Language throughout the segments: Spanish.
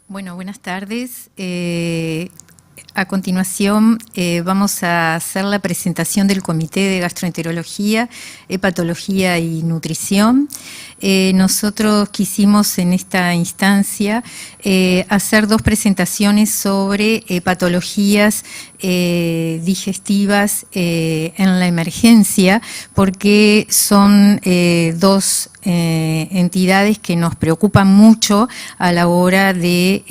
Bueno, buenas tardes. A continuación vamos a hacer la presentación del Comité de Gastroenterología, Hepatología y Nutrición. Nosotros quisimos en esta instancia hacer dos presentaciones sobre patologías digestivas en la emergencia, porque son dos entidades que nos preocupan mucho a la hora de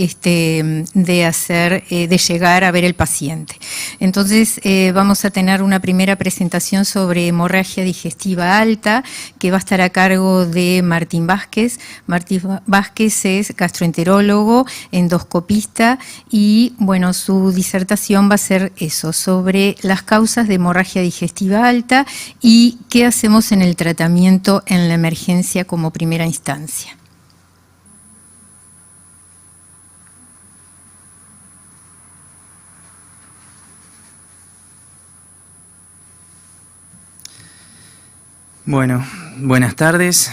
llegar a ver el paciente. Entonces vamos a tener una primera presentación sobre hemorragia digestiva alta, que va a estar a cargo de Martín Vázquez. Martín Vázquez es gastroenterólogo, endoscopista y bueno, su disertación va a ser eso, sobre las causas de hemorragia digestiva alta y qué hacemos en el tratamiento en la emergencia como primera instancia. Bueno, buenas tardes.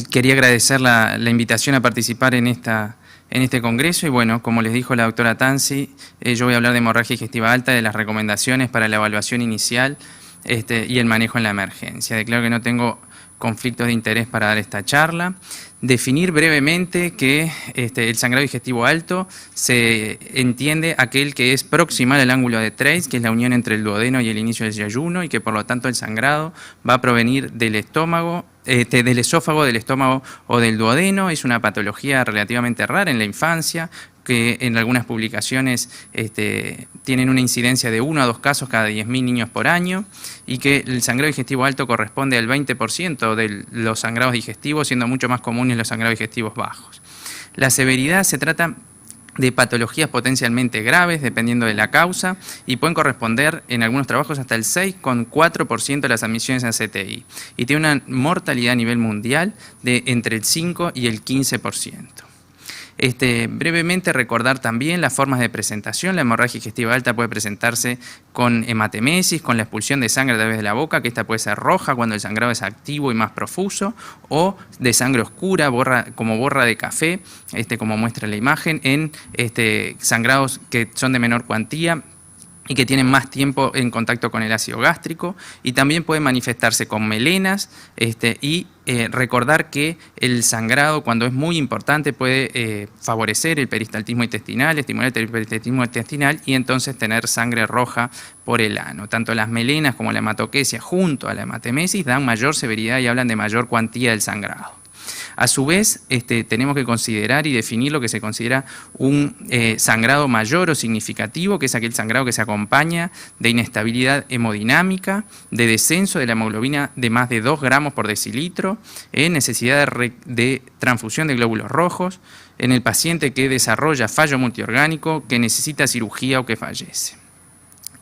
Quería agradecer la invitación a participar en este congreso y bueno, como les dijo la doctora Tanzi, yo voy a hablar de hemorragia digestiva alta, de las recomendaciones para la evaluación inicial y el manejo en la emergencia. Declaro que no tengo conflictos de interés para dar esta charla. Definir brevemente que el sangrado digestivo alto se entiende aquel que es proximal al ángulo de Treitz, que es la unión entre el duodeno y el inicio del yeyuno, y que por lo tanto el sangrado va a provenir del estómago, del esófago, del estómago o del duodeno. Es una patología relativamente rara en la infancia, que en algunas publicaciones tienen una incidencia de 1 a 2 casos cada 10.000 niños por año, y que el sangrado digestivo alto corresponde al 20% de los sangrados digestivos, siendo mucho más comunes los sangrados digestivos bajos. La severidad se trata de patologías potencialmente graves, dependiendo de la causa, y pueden corresponder en algunos trabajos hasta el 6,4% de las admisiones a CTI, y tiene una mortalidad a nivel mundial de entre el 5 y el 15%. Brevemente recordar también las formas de presentación. La hemorragia digestiva alta puede presentarse con hematemesis, con la expulsión de sangre a través de la boca, que esta puede ser roja cuando el sangrado es activo y más profuso, o de sangre oscura, como borra de café, como muestra la imagen, en sangrados que son de menor cuantía y que tienen más tiempo en contacto con el ácido gástrico, y también puede manifestarse con melenas, recordar que el sangrado, cuando es muy importante, puede favorecer el peristaltismo intestinal, estimular el peristaltismo intestinal y entonces tener sangre roja por el ano. Tanto las melenas como la hematoquesia junto a la hematemesis dan mayor severidad y hablan de mayor cuantía del sangrado. A su vez, tenemos que considerar y definir lo que se considera un sangrado mayor o significativo, que es aquel sangrado que se acompaña de inestabilidad hemodinámica, de descenso de la hemoglobina de más de 2 gramos por decilitro, necesidad de transfusión de glóbulos rojos, en el paciente que desarrolla fallo multiorgánico, que necesita cirugía o que fallece.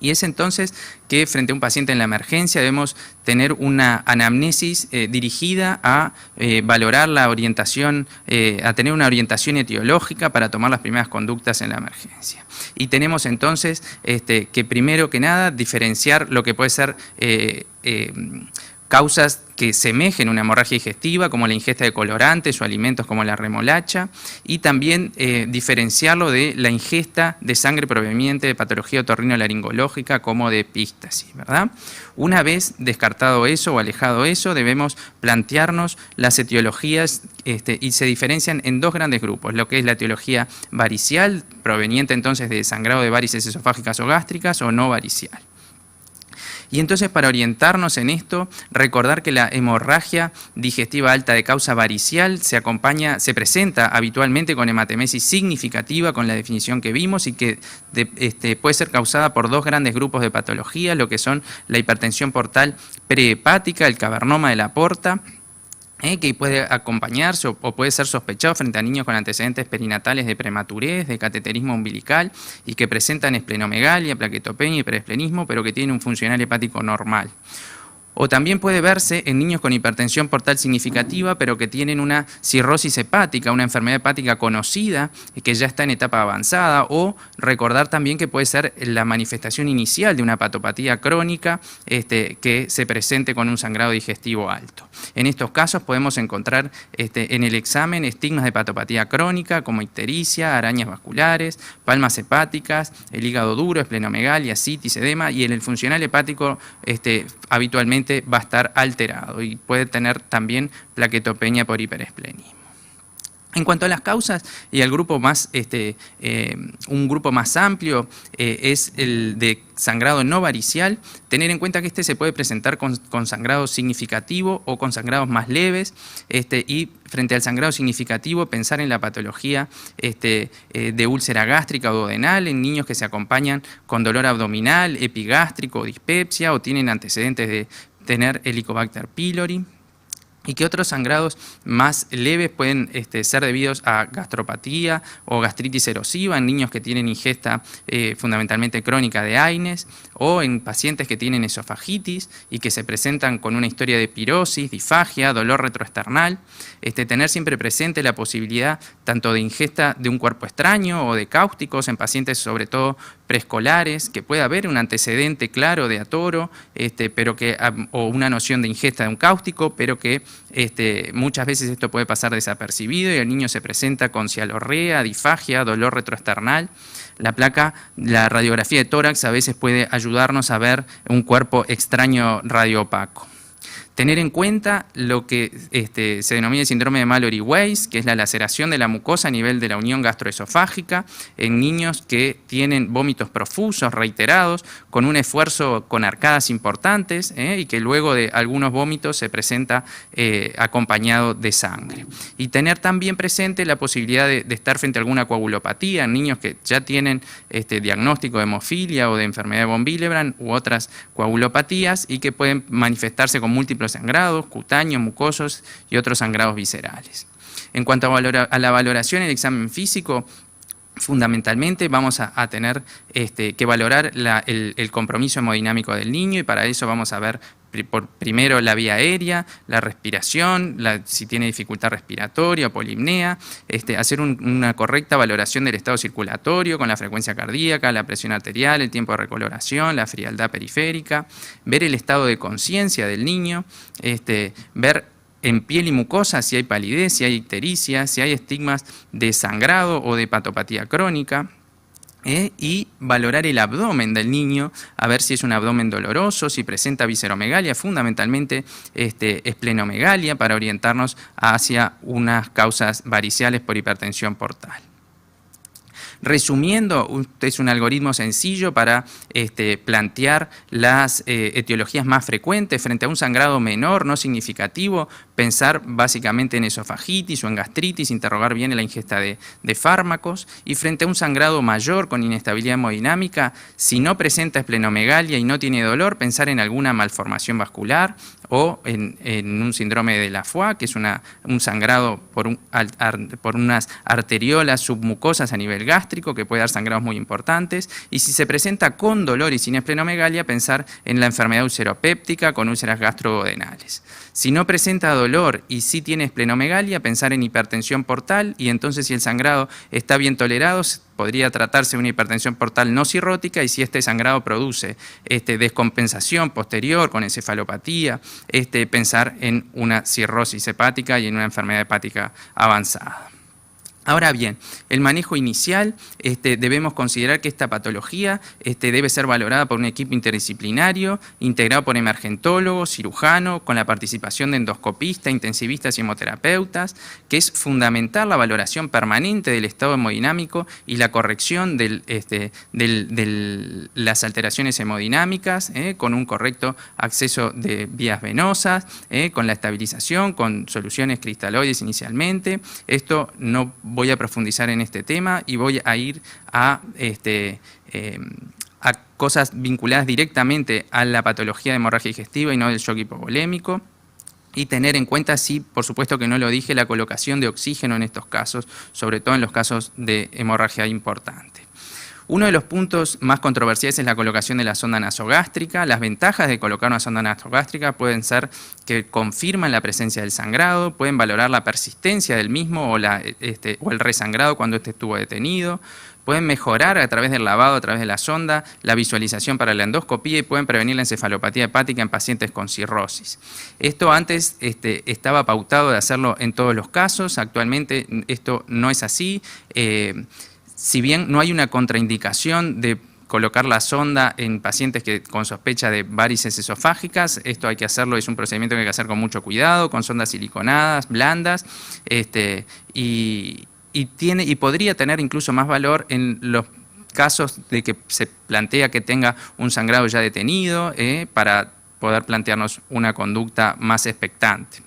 Y es entonces que frente a un paciente en la emergencia debemos tener una anamnesis dirigida a valorar la orientación, a tener una orientación etiológica para tomar las primeras conductas en la emergencia. Y tenemos entonces que primero que nada diferenciar lo que puede ser causas que semejen una hemorragia digestiva, como la ingesta de colorantes o alimentos como la remolacha, y también diferenciarlo de la ingesta de sangre proveniente de patología otorrinolaringológica como de epístasis, ¿verdad? Una vez descartado eso o alejado eso, debemos plantearnos las etiologías y se diferencian en 2 grandes grupos, lo que es la etiología varicial, proveniente entonces de sangrado de varices esofágicas o gástricas, o no varicial. Y entonces, para orientarnos en esto, recordar que la hemorragia digestiva alta de causa varicial se presenta habitualmente con hematemesis significativa, con la definición que vimos, y que puede ser causada por 2 grandes grupos de patologías, lo que son la hipertensión portal prehepática, el cavernoma de la porta, que puede acompañarse o puede ser sospechado frente a niños con antecedentes perinatales de prematurez, de cateterismo umbilical, y que presentan esplenomegalia, plaquetopenia y hiperesplenismo, pero que tienen un funcional hepático normal. O también puede verse en niños con hipertensión portal significativa, pero que tienen una cirrosis hepática, una enfermedad hepática conocida, que ya está en etapa avanzada, o recordar también que puede ser la manifestación inicial de una patopatía crónica que se presente con un sangrado digestivo alto. En estos casos podemos encontrar en el examen estigmas de patopatía crónica como ictericia, arañas vasculares, palmas hepáticas, el hígado duro, esplenomegalia, citis, edema, y en el funcional hepático habitualmente va a estar alterado y puede tener también plaquetopenia por hiperesplenismo. En cuanto a las causas y al grupo más, un grupo más amplio es el de sangrado no varicial, tener en cuenta que se puede presentar con sangrado significativo o con sangrados más leves, y frente al sangrado significativo pensar en la patología de úlcera gástrica o duodenal en niños que se acompañan con dolor abdominal, epigástrico o dispepsia o tienen antecedentes de tener Helicobacter pylori. Y que otros sangrados más leves pueden ser debidos a gastropatía o gastritis erosiva en niños que tienen ingesta fundamentalmente crónica de AINES o en pacientes que tienen esofagitis y que se presentan con una historia de pirosis, disfagia, dolor retroesternal. Tener siempre presente la posibilidad tanto de ingesta de un cuerpo extraño o de cáusticos en pacientes sobre todo preescolares, que pueda haber un antecedente claro de atoro, o una noción de ingesta de un cáustico, pero que muchas veces esto puede pasar desapercibido y el niño se presenta con cialorrea, disfagia, dolor retroesternal. La radiografía de tórax a veces puede ayudarnos a ver un cuerpo extraño radioopaco. Tener en cuenta lo que se denomina el síndrome de Mallory-Weiss, que es la laceración de la mucosa a nivel de la unión gastroesofágica en niños que tienen vómitos profusos, reiterados, con un esfuerzo con arcadas importantes y que luego de algunos vómitos se presenta acompañado de sangre. Y tener también presente la posibilidad de estar frente a alguna coagulopatía en niños que ya tienen diagnóstico de hemofilia o de enfermedad de von Willebrand u otras coagulopatías y que pueden manifestarse con múltiples sangrados, cutáneos, mucosos y otros sangrados viscerales. En cuanto a la valoración en el examen físico, fundamentalmente vamos a tener que valorar el compromiso hemodinámico del niño y para eso vamos a ver primero la vía aérea, la respiración, si tiene dificultad respiratoria o polipnea, hacer una correcta valoración del estado circulatorio con la frecuencia cardíaca, la presión arterial, el tiempo de recoloración, la frialdad periférica, ver el estado de conciencia del niño, ver en piel y mucosa si hay palidez, si hay ictericia, si hay estigmas de sangrado o de patopatía crónica. Y valorar el abdomen del niño, a ver si es un abdomen doloroso, si presenta visceromegalia, fundamentalmente esplenomegalia, para orientarnos hacia unas causas variciales por hipertensión portal. Resumiendo, es un algoritmo sencillo para plantear las etiologías más frecuentes frente a un sangrado menor, no significativo, pensar básicamente en esofagitis o en gastritis, interrogar bien la ingesta de fármacos, y frente a un sangrado mayor con inestabilidad hemodinámica, si no presenta esplenomegalia y no tiene dolor, pensar en alguna malformación vascular o en un síndrome de Laffoy, que es un sangrado por unas arteriolas submucosas a nivel gástrico, que puede dar sangrados muy importantes, y si se presenta con dolor y sin esplenomegalia, pensar en la enfermedad ulceropéptica con úlceras gastroduodenales. Si no presenta dolor y sí tiene esplenomegalia, pensar en hipertensión portal, y entonces si el sangrado está bien tolerado, podría tratarse de una hipertensión portal no cirrótica, y si este sangrado produce descompensación posterior con encefalopatía, pensar en una cirrosis hepática y en una enfermedad hepática avanzada. Ahora bien, el manejo inicial, debemos considerar que esta patología debe ser valorada por un equipo interdisciplinario, integrado por emergentólogo, cirujano, con la participación de endoscopistas, intensivistas y hemoterapeutas, que es fundamental la valoración permanente del estado hemodinámico y la corrección de las alteraciones hemodinámicas, con un correcto acceso de vías venosas, con la estabilización, con soluciones cristaloides inicialmente. Esto no voy a profundizar en este tema y voy a ir a cosas vinculadas directamente a la patología de hemorragia digestiva y no del shock hipovolémico. Y tener en cuenta, sí, por supuesto que no lo dije, la colocación de oxígeno en estos casos, sobre todo en los casos de hemorragia importante. Uno de los puntos más controversiales es la colocación de la sonda nasogástrica. Las ventajas de colocar una sonda nasogástrica pueden ser que confirman la presencia del sangrado, pueden valorar la persistencia del mismo o el resangrado cuando este estuvo detenido, pueden mejorar a través del lavado, a través de la sonda, la visualización para la endoscopía y pueden prevenir la encefalopatía hepática en pacientes con cirrosis. Esto antes estaba pautado de hacerlo en todos los casos, actualmente esto no es así. Si bien no hay una contraindicación de colocar la sonda en pacientes con sospecha de varices esofágicas, esto hay que hacerlo, es un procedimiento que hay que hacer con mucho cuidado, con sondas siliconadas, blandas, y podría tener incluso más valor en los casos de que se plantea que tenga un sangrado ya detenido, para poder plantearnos una conducta más expectante.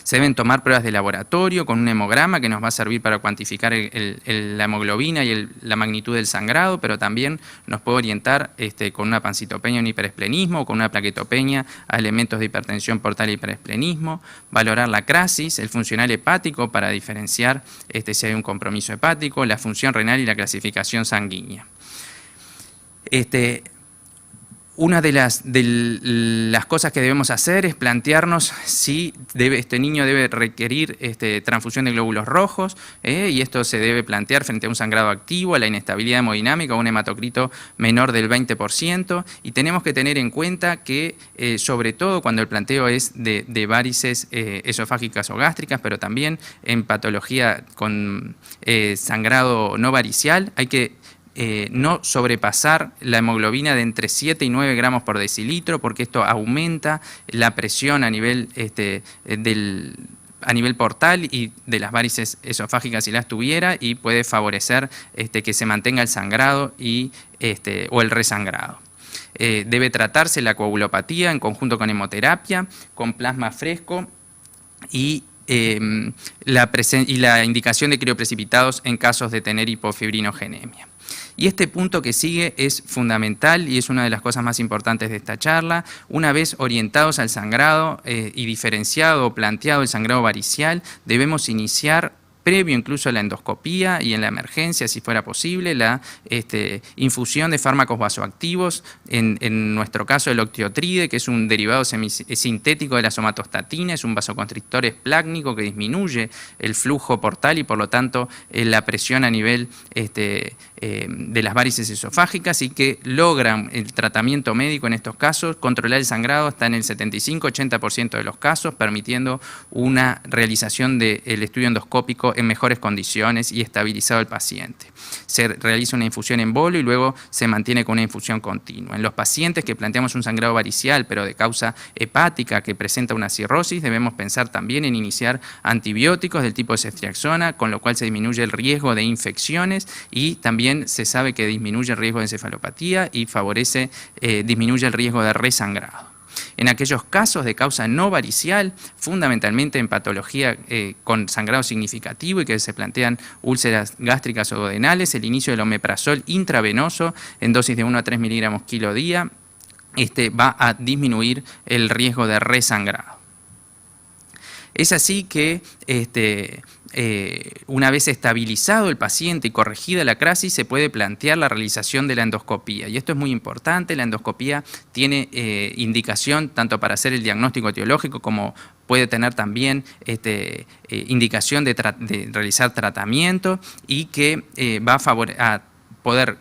Se deben tomar pruebas de laboratorio con un hemograma que nos va a servir para cuantificar la hemoglobina y la magnitud del sangrado, pero también nos puede orientar con una pancitopenia, un hiperesplenismo, o con una plaquetopenia a elementos de hipertensión portal e hiperesplenismo, valorar la crasis, el funcional hepático para diferenciar si hay un compromiso hepático, la función renal y la clasificación sanguínea. Una de las cosas que debemos hacer es plantearnos si este niño debe requerir transfusión de glóbulos rojos, y esto se debe plantear frente a un sangrado activo, a la inestabilidad hemodinámica, a un hematocrito menor del 20%, y tenemos que tener en cuenta que, sobre todo cuando el planteo es de varices esofágicas o gástricas, pero también en patología con sangrado no varicial, hay que no sobrepasar la hemoglobina de entre 7 y 9 gramos por decilitro, porque esto aumenta la presión a nivel, a nivel portal y de las varices esofágicas si las tuviera, y puede favorecer que se mantenga el sangrado o el resangrado. Debe tratarse la coagulopatía en conjunto con hemoterapia, con plasma fresco y la indicación de crioprecipitados en casos de tener hipofibrinogenemia. Y este punto que sigue es fundamental y es una de las cosas más importantes de esta charla. Una vez orientados al sangrado y diferenciado o planteado el sangrado varicial, debemos iniciar, previo incluso a la endoscopía y en la emergencia, si fuera posible, la infusión de fármacos vasoactivos, en nuestro caso el octiotride, que es un derivado sintético de la somatostatina, es un vasoconstrictor esplácnico que disminuye el flujo portal y por lo tanto la presión a nivel de las varices esofágicas, y que logran el tratamiento médico en estos casos, controlar el sangrado hasta en el 75-80% de los casos, permitiendo una realización del estudio endoscópico en mejores condiciones y estabilizado el paciente. Se realiza una infusión en bolo y luego se mantiene con una infusión continua. En los pacientes que planteamos un sangrado varicial pero de causa hepática que presenta una cirrosis, debemos pensar también en iniciar antibióticos del tipo ceftriaxona, con lo cual se disminuye el riesgo de infecciones y también se sabe que disminuye el riesgo de encefalopatía y disminuye el riesgo de resangrado. En aquellos casos de causa no varicial, fundamentalmente en patología con sangrado significativo y que se plantean úlceras gástricas o duodenales, el inicio del omeprazol intravenoso en dosis de 1 a 3 miligramos kilo día va a disminuir el riesgo de resangrado. Es así que una vez estabilizado el paciente y corregida la crasis, se puede plantear la realización de la endoscopía. Y esto es muy importante, la endoscopía tiene indicación tanto para hacer el diagnóstico etiológico como puede tener también indicación de realizar tratamiento y que va a poder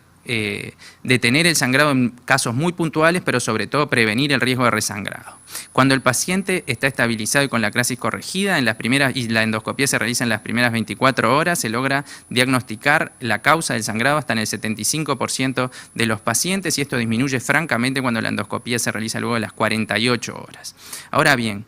detener el sangrado en casos muy puntuales, pero sobre todo prevenir el riesgo de resangrado. Cuando el paciente está estabilizado y con la crasis corregida, y la endoscopía se realiza en las primeras 24 horas, se logra diagnosticar la causa del sangrado hasta en el 75% de los pacientes, y esto disminuye francamente cuando la endoscopía se realiza luego de las 48 horas. Ahora bien,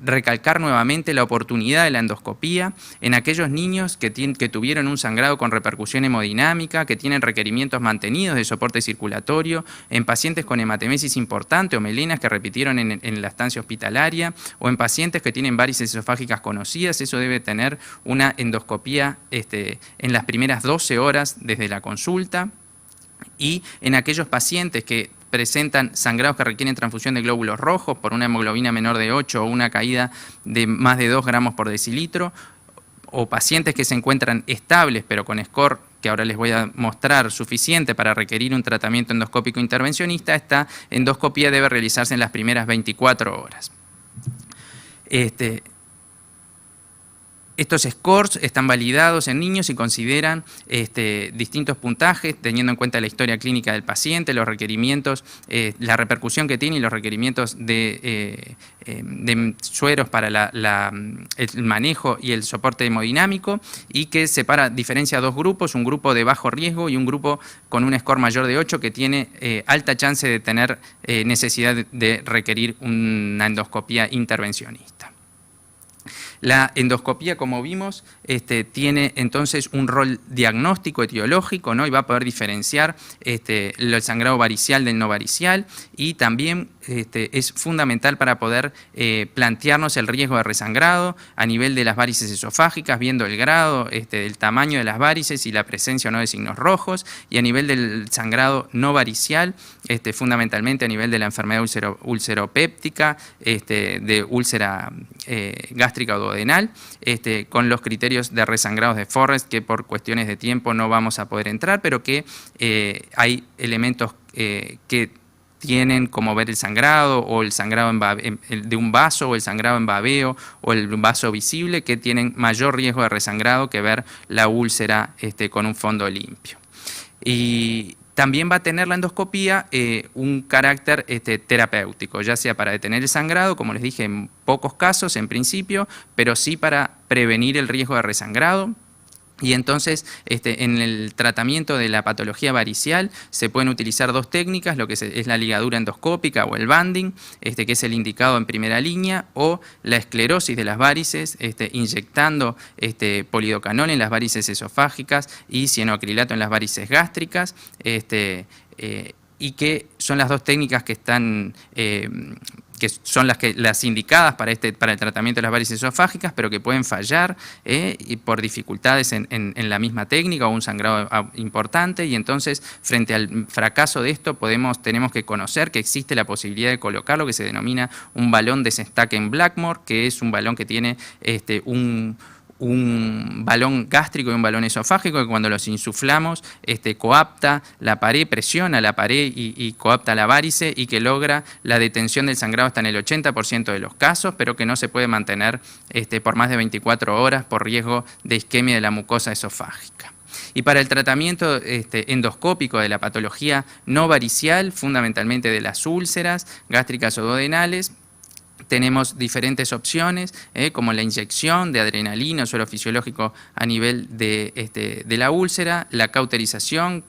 recalcar nuevamente la oportunidad de la endoscopía en aquellos niños que tuvieron un sangrado con repercusión hemodinámica, que tienen requerimientos mantenidos de soporte circulatorio, en pacientes con hematemesis importante o melenas que repitieron en la estancia hospitalaria, o en pacientes que tienen varices esofágicas conocidas. Eso debe tener una endoscopía en las primeras 12 horas desde la consulta. Y en aquellos pacientes que presentan sangrados que requieren transfusión de glóbulos rojos por una hemoglobina menor de 8 o una caída de más de 2 gramos por decilitro, o pacientes que se encuentran estables pero con score que ahora les voy a mostrar, suficiente para requerir un tratamiento endoscópico intervencionista, esta endoscopía debe realizarse en las primeras 24 horas. Estos scores están validados en niños y consideran distintos puntajes, teniendo en cuenta la historia clínica del paciente, los requerimientos, la repercusión que tiene y los requerimientos de sueros para el manejo y el soporte hemodinámico, y que diferencia dos grupos, un grupo de bajo riesgo y un grupo con un score mayor de 8 que tiene alta chance de tener necesidad de requerir una endoscopía intervencionista. La endoscopía, como vimos, tiene entonces un rol diagnóstico etiológico, ¿no? Y va a poder diferenciar el sangrado varicial del no varicial, y también es fundamental para poder plantearnos el riesgo de resangrado a nivel de las varices esofágicas, viendo el grado, el tamaño de las varices y la presencia o no de signos rojos, y a nivel del sangrado no varicial, fundamentalmente a nivel de la enfermedad ulceropéptica, de úlcera gástrica o duodenal, con los criterios de resangrados de Forrest, que por cuestiones de tiempo no vamos a poder entrar, pero que hay elementos que tienen como ver el sangrado, o el sangrado de un vaso, o el sangrado en babeo, o el vaso visible, que tienen mayor riesgo de resangrado que ver la úlcera con un fondo limpio. Y también va a tener la endoscopía un carácter terapéutico, ya sea para detener el sangrado, como les dije, en pocos casos en principio, pero sí para prevenir el riesgo de resangrado. Y entonces, en el tratamiento de la patología varicial se pueden utilizar dos técnicas, lo que es la ligadura endoscópica o el banding, que es el indicado en primera línea, o la esclerosis de las varices, inyectando polidocanol en las varices esofágicas y cianoacrilato en las varices gástricas, y que son las dos técnicas que están que son las indicadas para el tratamiento de las varices esofágicas, pero que pueden fallar y por dificultades en la misma técnica o un sangrado importante, y entonces frente al fracaso de esto tenemos que conocer que existe la posibilidad de colocar lo que se denomina un balón de Sestaken Blackmore, que es un balón que tiene un balón gástrico y un balón esofágico, que cuando los insuflamos coapta la pared, presiona la pared y coapta la varice, y que logra la detención del sangrado hasta en el 80% de los casos, pero que no se puede mantener por más de 24 horas por riesgo de isquemia de la mucosa esofágica. Y para el tratamiento endoscópico de la patología no varicial, fundamentalmente de las úlceras gástricas o duodenales, tenemos diferentes opciones, como la inyección de adrenalina o suero fisiológico a nivel de la úlcera, la cauterización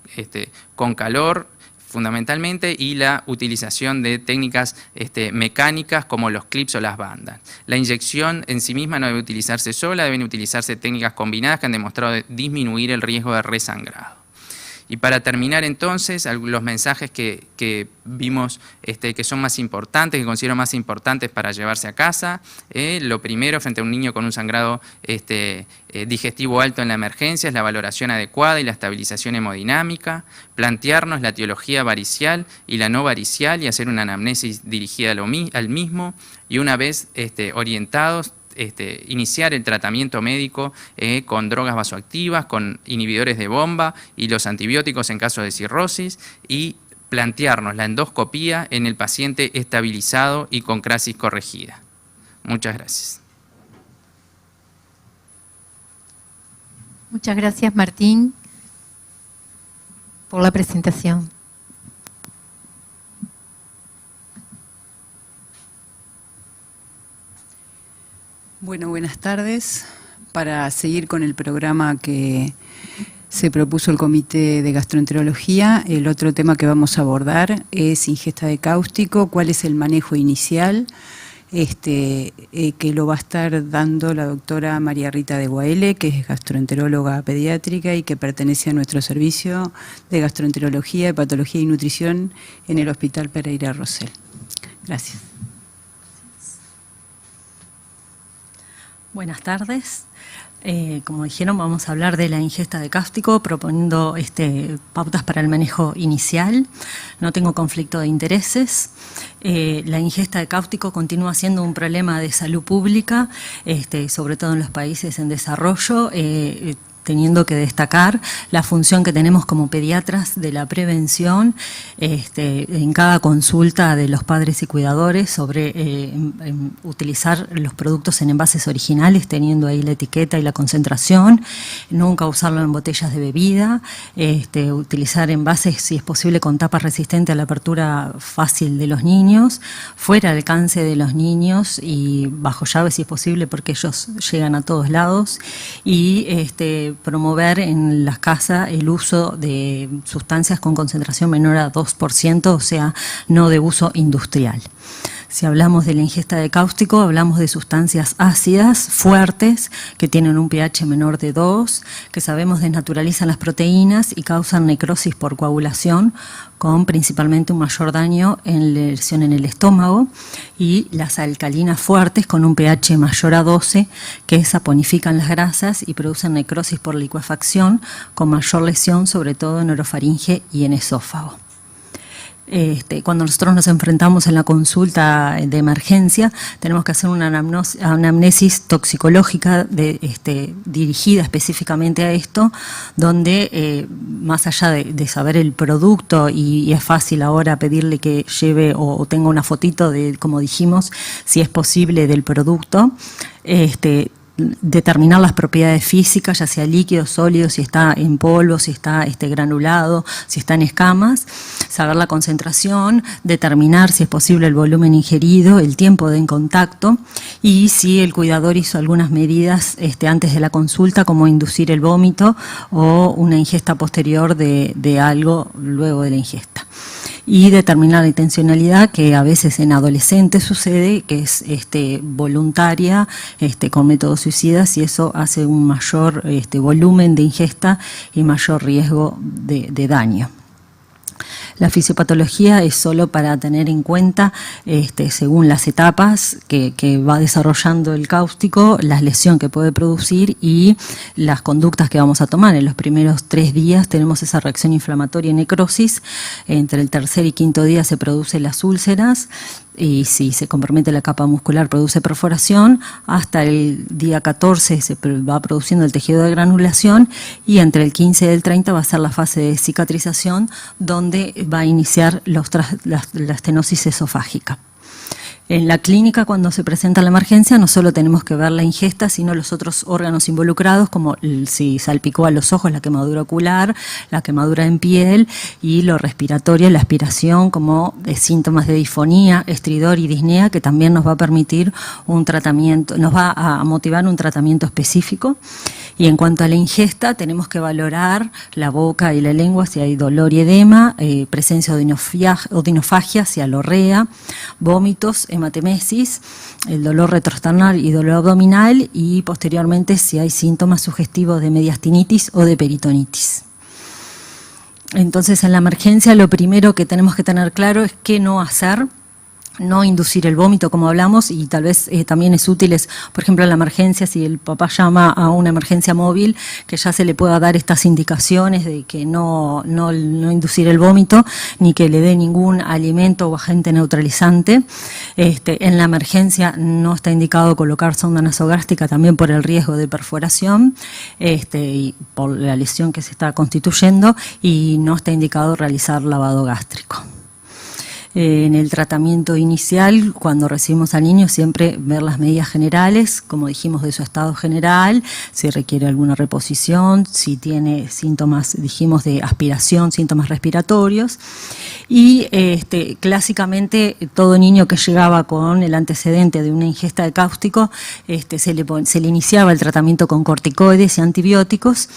con calor fundamentalmente, y la utilización de técnicas mecánicas como los clips o las bandas. La inyección en sí misma no debe utilizarse sola, deben utilizarse técnicas combinadas que han demostrado disminuir el riesgo de resangrado. Y para terminar entonces, los mensajes que vimos que son más importantes, que considero más importantes para llevarse a casa. Lo primero, frente a un niño con un sangrado digestivo alto en la emergencia, es la valoración adecuada y la estabilización hemodinámica, plantearnos la etiología varicial y la no varicial y hacer una anamnesis dirigida al mismo, y una vez orientados, iniciar el tratamiento médico con drogas vasoactivas, con inhibidores de bomba y los antibióticos en caso de cirrosis, y plantearnos la endoscopía en el paciente estabilizado y con crasis corregida. Muchas gracias. Muchas gracias, Martín, por la presentación. Bueno, buenas tardes. Para seguir con el programa que se propuso el Comité de Gastroenterología, el otro tema que vamos a abordar es ingesta de cáustico, cuál es el manejo inicial, que lo va a estar dando la doctora María Rita de Guaele, que es gastroenteróloga pediátrica y que pertenece a nuestro servicio de gastroenterología, hepatología y nutrición en el Hospital Pereira Rosell. Gracias. Buenas tardes. Como dijeron, vamos a hablar de la ingesta de cáustico, proponiendo pautas para el manejo inicial. No tengo conflicto de intereses. La ingesta de cáustico continúa siendo un problema de salud pública, sobre todo en los países en desarrollo. teniendo que destacar la función que tenemos como pediatras de la prevención en cada consulta de los padres y cuidadores sobre utilizar los productos en envases originales, teniendo ahí la etiqueta y la concentración, nunca usarlo en botellas de bebida, utilizar envases, si es posible, con tapa resistente a la apertura fácil de los niños, fuera del alcance de los niños y bajo llave, si es posible, porque ellos llegan a todos lados, y promover en las casas el uso de sustancias con concentración menor a 2%, o sea, no de uso industrial. Si hablamos de la ingesta de cáustico, hablamos de sustancias ácidas, fuertes, que tienen un pH menor de 2, que sabemos desnaturalizan las proteínas y causan necrosis por coagulación, con principalmente un mayor daño en lesión en el estómago, y las alcalinas fuertes con un pH mayor a 12, que saponifican las grasas y producen necrosis por licuefacción, con mayor lesión sobre todo en orofaringe y en esófago. Cuando nosotros nos enfrentamos en la consulta de emergencia, tenemos que hacer una anamnesis toxicológica dirigida específicamente a esto, donde más allá de saber el producto, y es fácil ahora pedirle que lleve o tenga una fotito de, como dijimos, si es posible, del producto, determinar las propiedades físicas, ya sea líquido, sólido, si está en polvo, si está granulado, si está en escamas, saber la concentración, determinar si es posible el volumen ingerido, el tiempo de en contacto, y si el cuidador hizo algunas medidas antes de la consulta, como inducir el vómito o una ingesta posterior de algo luego de la ingesta. Y determinar la intencionalidad, que a veces en adolescentes sucede, que es voluntaria, con métodos suicidas, y eso hace un mayor volumen de ingesta y mayor riesgo de daño. La fisiopatología es solo para tener en cuenta, según las etapas que va desarrollando el cáustico, la lesión que puede producir y las conductas que vamos a tomar. En los primeros 3 días tenemos esa reacción inflamatoria y necrosis. Entre el tercer y quinto día se producen las úlceras, y si se compromete la capa muscular produce perforación. Hasta el día 14 se va produciendo el tejido de granulación, y entre el 15 y el 30 va a ser la fase de cicatrización, donde va a iniciar la estenosis esofágica. En la clínica, cuando se presenta la emergencia, no solo tenemos que ver la ingesta, sino los otros órganos involucrados, como si salpicó a los ojos, la quemadura ocular, la quemadura en piel, y lo respiratorio, la aspiración, como síntomas de disfonía, estridor y disnea, que también nos va a permitir un tratamiento, nos va a motivar un tratamiento específico. Y en cuanto a la ingesta, tenemos que valorar la boca y la lengua, si hay dolor y edema, presencia de odinofagia, cialorrea, vómitos, hematemesis, el dolor retroesternal y dolor abdominal, y posteriormente si hay síntomas sugestivos de mediastinitis o de peritonitis. Entonces, en la emergencia lo primero que tenemos que tener claro es qué no hacer. No inducir el vómito, como hablamos, y tal vez también es útil, por ejemplo, en la emergencia, si el papá llama a una emergencia móvil, que ya se le pueda dar estas indicaciones de que no inducir el vómito, ni que le dé ningún alimento o agente neutralizante. En la emergencia no está indicado colocar sonda nasogástrica, también por el riesgo de perforación y por la lesión que se está constituyendo, y no está indicado realizar lavado gástrico. En el tratamiento inicial, cuando recibimos al niño, siempre ver las medidas generales, como dijimos, de su estado general, si requiere alguna reposición, si tiene síntomas, dijimos, de aspiración, síntomas respiratorios. Y clásicamente todo niño que llegaba con el antecedente de una ingesta de cáustico, se le iniciaba el tratamiento con corticoides y antibióticos.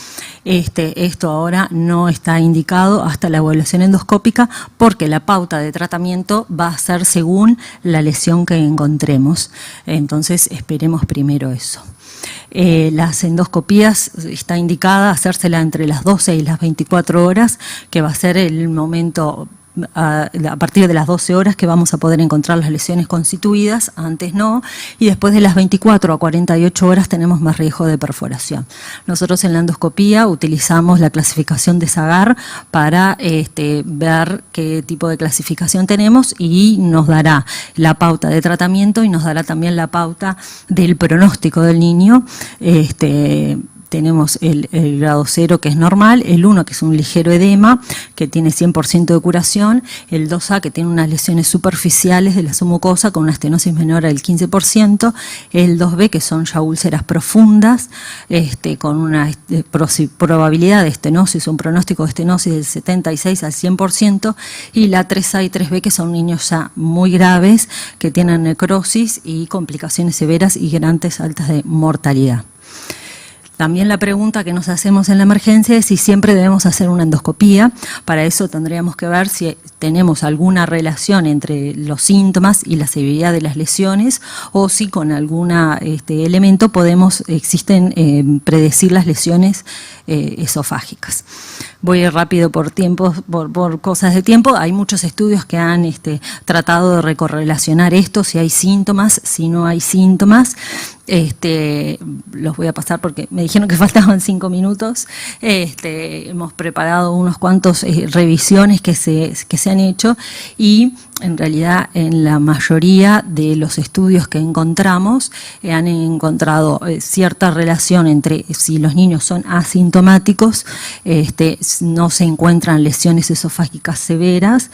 Esto ahora no está indicado hasta la evaluación endoscópica, porque la pauta de tratamiento va a ser según la lesión que encontremos. Entonces esperemos primero eso. Las endoscopías está indicada hacérsela entre las 12 y las 24 horas, que va a ser el momento a partir de las 12 horas que vamos a poder encontrar las lesiones constituidas, antes no, y después de las 24 a 48 horas tenemos más riesgo de perforación. Nosotros en la endoscopía utilizamos la clasificación de Zagar para ver qué tipo de clasificación tenemos, y nos dará la pauta de tratamiento y nos dará también la pauta del pronóstico del niño, tenemos el grado 0, que es normal, el 1, que es un ligero edema, que tiene 100% de curación, el 2A, que tiene unas lesiones superficiales de la submucosa con una estenosis menor al 15%, el 2B, que son ya úlceras profundas, con una probabilidad de estenosis, un pronóstico de estenosis del 76 al 100%, y la 3A y 3B, que son niños ya muy graves, que tienen necrosis y complicaciones severas y grandes altas de mortalidad. También la pregunta que nos hacemos en la emergencia es si siempre debemos hacer una endoscopía. Para eso tendríamos que ver si tenemos alguna relación entre los síntomas y la severidad de las lesiones, o si con algún elemento existen predecir las lesiones esofágicas. Voy a ir rápido por cosas de tiempo. Hay muchos estudios que han tratado de recorrelacionar esto, si hay síntomas, si no hay síntomas. Los voy a pasar porque me dijeron que faltaban 5 minutos. Hemos preparado unos cuantos revisiones que se han hecho, y en realidad en la mayoría de los estudios que encontramos han encontrado cierta relación entre si los niños son asintomáticos, no se encuentran lesiones esofágicas severas,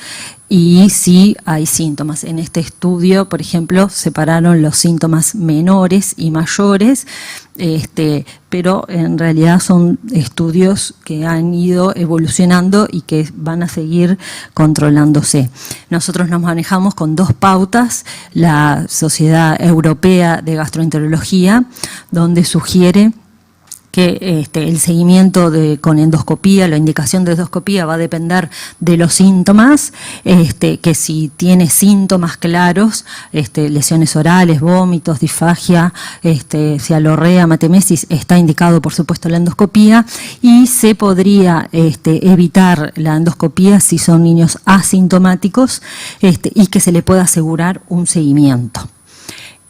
y sí hay síntomas. En este estudio, por ejemplo, separaron los síntomas menores y mayores, pero en realidad son estudios que han ido evolucionando y que van a seguir controlándose. Nosotros nos manejamos con 2 pautas: la Sociedad Europea de Gastroenterología, donde sugiere que el seguimiento con endoscopía, la indicación de endoscopía va a depender de los síntomas, que si tiene síntomas claros, lesiones orales, vómitos, disfagia, cialorrea, matemesis, está indicado por supuesto la endoscopía, y se podría evitar la endoscopía si son niños asintomáticos, y que se le pueda asegurar un seguimiento.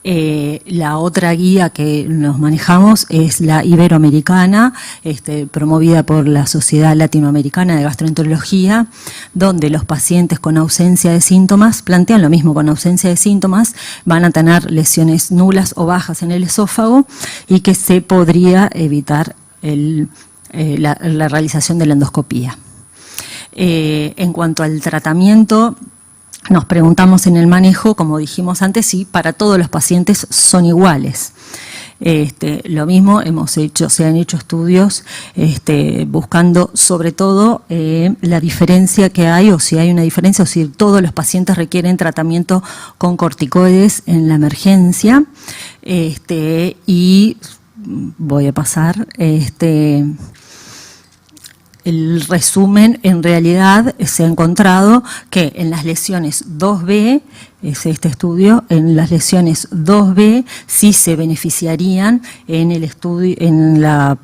La otra guía que nos manejamos es la iberoamericana, promovida por la Sociedad Latinoamericana de Gastroenterología, donde los pacientes con ausencia de síntomas plantean lo mismo: con ausencia de síntomas van a tener lesiones nulas o bajas en el esófago, y que se podría evitar la realización de la endoscopía. En cuanto al tratamiento, nos preguntamos en el manejo, como dijimos antes, si para todos los pacientes son iguales. Lo mismo se han hecho estudios buscando sobre todo la diferencia que hay, o si hay una diferencia, o si todos los pacientes requieren tratamiento con corticoides en la emergencia. Y voy a pasar el resumen. En realidad se ha encontrado que en las lesiones 2B, es este estudio, en las lesiones 2B sí se beneficiarían en el estudio, en el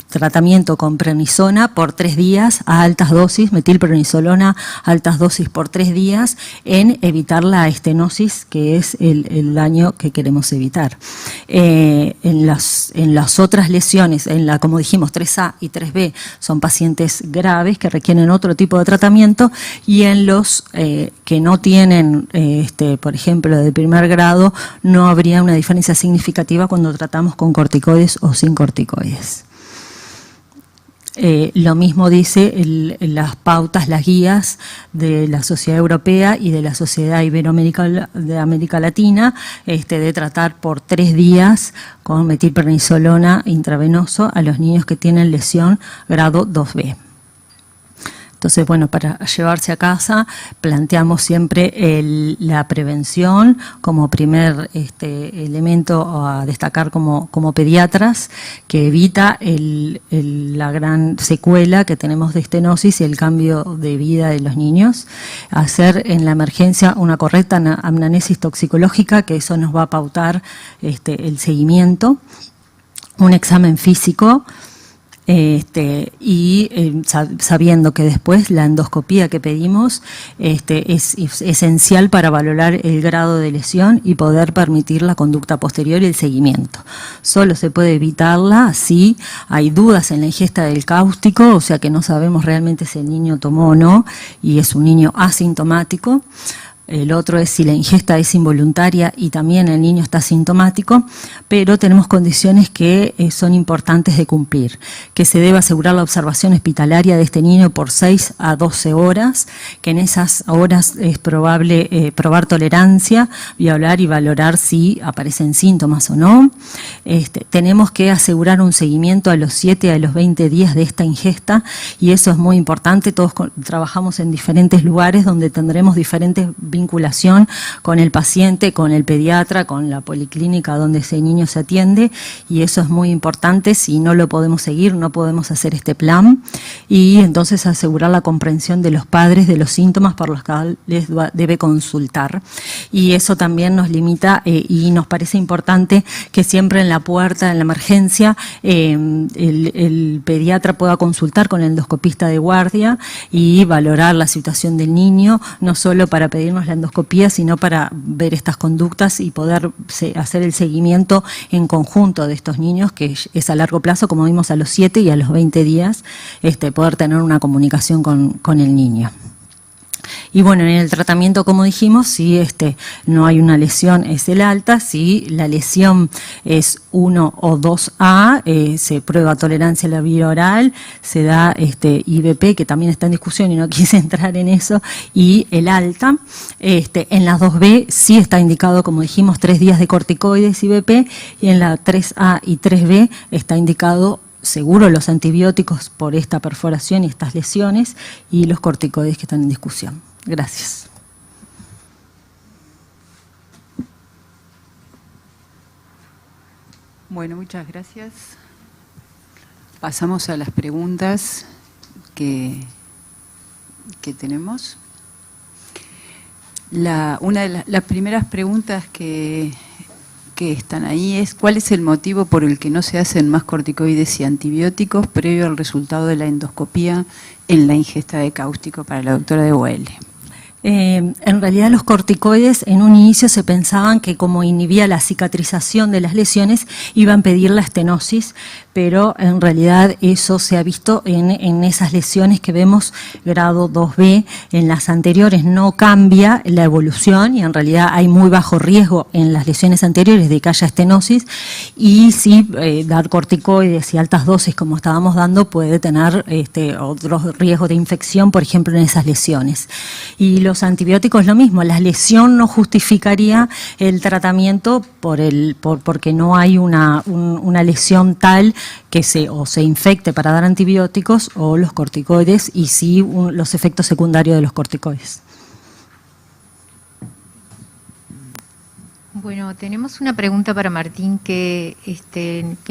tratamiento con prednisona por 3 días a altas dosis, metilprednisolona a altas dosis por 3 días, en evitar la estenosis, que es el daño que queremos evitar. En las otras lesiones, como dijimos, 3A y 3B, son pacientes graves que requieren otro tipo de tratamiento, y en los que no tienen por ejemplo, de primer grado, no habría una diferencia significativa cuando tratamos con corticoides o sin corticoides. Lo mismo dice las pautas, las guías de la Sociedad Europea y de la Sociedad Iberoamericana de América Latina, de tratar por 3 días con metilprednisolona intravenoso a los niños que tienen lesión grado 2B. Entonces, bueno, para llevarse a casa planteamos siempre la prevención como primer elemento a destacar como pediatras, que evita la gran secuela que tenemos de estenosis y el cambio de vida de los niños. Hacer en la emergencia una correcta anamnesis toxicológica, que eso nos va a pautar el seguimiento, un examen físico, sabiendo que después la endoscopía que pedimos es esencial para valorar el grado de lesión y poder permitir la conducta posterior y el seguimiento. Solo se puede evitarla si hay dudas en la ingesta del cáustico, o sea que no sabemos realmente si el niño tomó o no y es un niño asintomático, el otro es si la ingesta es involuntaria y también el niño está sintomático, pero tenemos condiciones que son importantes de cumplir, que se debe asegurar la observación hospitalaria de este niño por 6 a 12 horas, que en esas horas es probable probar tolerancia, valorar y valorar si aparecen síntomas o no. Tenemos que asegurar un seguimiento a los 7 a los 20 días de esta ingesta, y eso es muy importante. Todos trabajamos en diferentes lugares donde tendremos diferentes vinculación con el paciente, con el pediatra, con la policlínica donde ese niño se atiende, y eso es muy importante. Si no lo podemos seguir, no podemos hacer este plan, y entonces asegurar la comprensión de los padres de los síntomas por los que debe consultar. Y eso también nos limita y nos parece importante que siempre en la puerta, en la emergencia, el pediatra pueda consultar con el endoscopista de guardia y valorar la situación del niño, no solo para pedirnos la endoscopía, sino para ver estas conductas y poder hacer el seguimiento en conjunto de estos niños, que es a largo plazo, como vimos, a los 7 y a los 20 días, poder tener una comunicación con el niño. Y bueno, en el tratamiento, como dijimos, si no hay una lesión, es el alta. Si la lesión es 1 o 2A, se prueba tolerancia a la vía oral, se da IVP, que también está en discusión y no quise entrar en eso, y el alta. En la 2B sí está indicado, como dijimos, 3 días de corticoides IVP, y en la 3A y 3B está indicado seguro los antibióticos por esta perforación y estas lesiones, y los corticoides que están en discusión. Gracias. Bueno, muchas gracias. Pasamos a las preguntas que tenemos. Una de las primeras preguntas que están ahí es: ¿cuál es el motivo por el que no se hacen más corticoides y antibióticos previo al resultado de la endoscopía en la ingesta de cáustico? Para la doctora de UAL. En realidad los corticoides en un inicio se pensaban que, como inhibía la cicatrización de las lesiones, iban a impedir la estenosis, pero en realidad eso se ha visto en esas lesiones que vemos grado 2B. En las anteriores no cambia la evolución, y en realidad hay muy bajo riesgo en las lesiones anteriores de que haya estenosis, y sí, dar corticoides y altas dosis como estábamos dando puede tener otros riesgos de infección, por ejemplo, en esas lesiones. Y los antibióticos lo mismo, la lesión no justificaría el tratamiento porque no hay una lesión tal que se infecte para dar antibióticos o los corticoides, y sí los efectos secundarios de los corticoides. Bueno, tenemos una pregunta para Martín que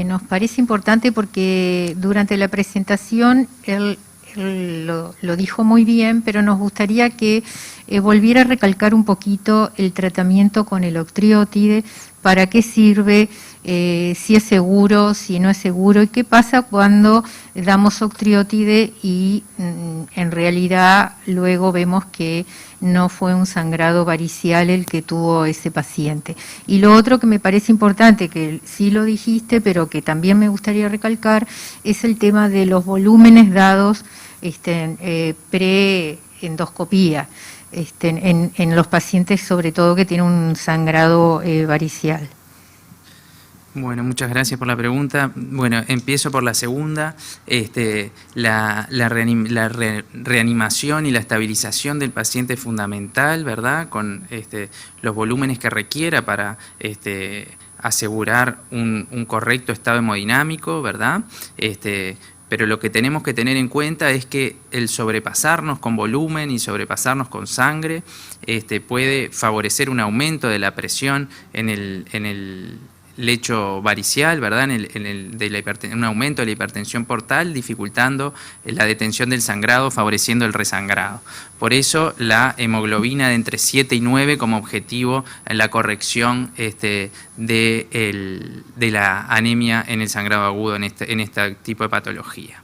nos parece importante, porque durante la presentación él lo dijo muy bien, pero nos gustaría que volviera a recalcar un poquito el tratamiento con el octreotide, para qué sirve, si es seguro, si no es seguro, y qué pasa cuando damos octreotide y en realidad luego vemos que no fue un sangrado varicial el que tuvo ese paciente. Y lo otro que me parece importante, que sí lo dijiste, pero que también me gustaría recalcar, es el tema de los volúmenes dados pre-endoscopía, en los pacientes, sobre todo que tienen un sangrado varicial. Bueno, muchas gracias por la pregunta. Bueno, empiezo por la segunda. La reanimación y la estabilización del paciente es fundamental, ¿verdad? Con los volúmenes que requiera para asegurar un correcto estado hemodinámico, ¿verdad? Pero lo que tenemos que tener en cuenta es que el sobrepasarnos con volumen y sobrepasarnos con sangre puede favorecer un aumento de la presión en el lecho varicial, ¿verdad? Un aumento de la hipertensión portal, dificultando la detención del sangrado, favoreciendo el resangrado. Por eso la hemoglobina de entre 7 y 9 como objetivo en la corrección de la anemia en el sangrado agudo en este tipo de patología.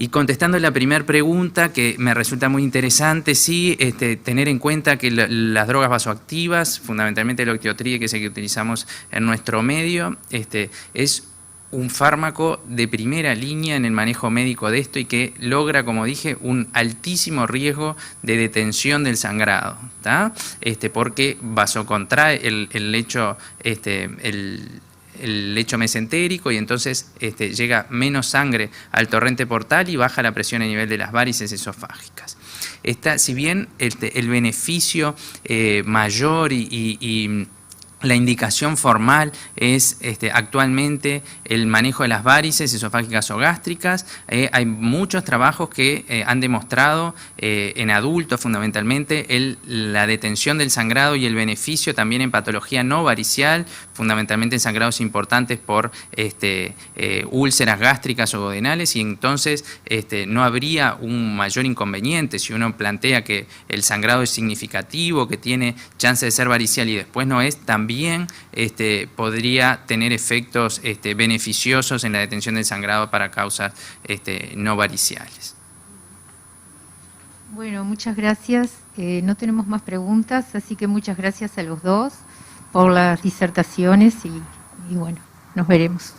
Y contestando la primera pregunta, que me resulta muy interesante, sí, tener en cuenta que las drogas vasoactivas, fundamentalmente el octreotide, que es el que utilizamos en nuestro medio, es un fármaco de primera línea en el manejo médico de esto y que logra, como dije, un altísimo riesgo de detención del sangrado, ¿tá? Porque vasocontrae el lecho, el lecho mesentérico y entonces llega menos sangre al torrente portal y baja la presión a nivel de las varices esofágicas. Si bien el beneficio mayor y la indicación formal es actualmente el manejo de las varices esofágicas o gástricas. Hay muchos trabajos que han demostrado en adultos fundamentalmente la detención del sangrado y el beneficio también en patología no varicial, fundamentalmente en sangrados importantes por úlceras gástricas o duodenales, y entonces no habría un mayor inconveniente si uno plantea que el sangrado es significativo, que tiene chance de ser varicial y después no es, también podría tener efectos beneficiosos en la detención del sangrado para causas no variciales. Bueno, muchas gracias. No tenemos más preguntas, así que muchas gracias a los dos por las disertaciones y bueno, nos veremos.